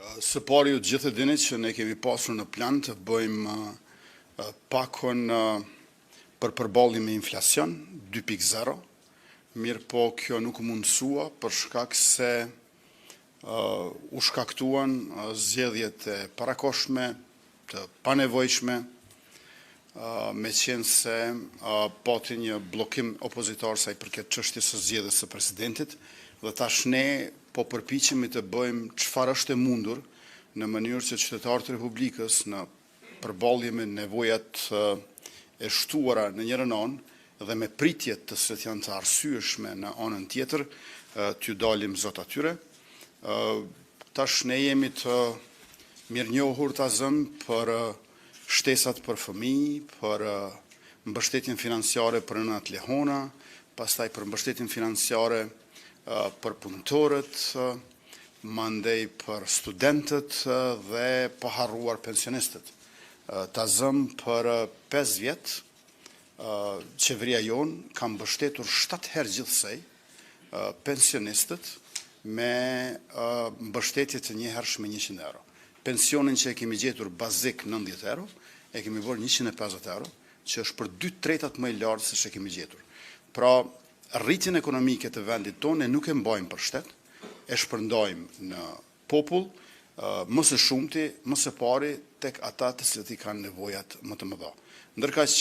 Së pari ju gjithë e dini që ne kemi pasur në plan të bëjmë pakon për përballje me inflacion 2.0, mirë po kjo nuk mundësua për shkak se u shkaktuan zgjedhjet e parakoshme, të panevojshme, me qenë se pati një blokim opozitar sa i përket çështjes së zgjedhjes së presidentit, dhe tash ne po përpiqemi të bëjmë çfarë është e mundur në mënyrë që qytetarët e Republikës në përballje me nevojat e shtuara në njërin anë dhe me pritjet të cilat janë të arsyeshme në anën tjetër, t'ju dalim zot atyre. Tash ne jemi të mirënjohur ta zëm për shtesat për fëmijë, për mbështetjen financiare për nënat lehona, pastaj për mbështetjen financiare për punëtorët, mandej për studentët dhe pa harruar pensionistët. Ta zëm për 5 vjet, qeveria jonë ka mbështetur 7 herë gjithsej pensionistët me mbështetje të njëhershme 100 euro. Pensionin që e kemi gjetur bazik 90 euro, e kemi bërë 150 euro, që është për 2/3 më i lartë se që kemi gjetur. Pra, rritjen ekonomike të vendit tonë nuk e mbajmë për shtet, e shpërndajmë në popull, më së shumti, më së pari tek ata të cilët i kanë nevojat më të mëdha. Ndërkaq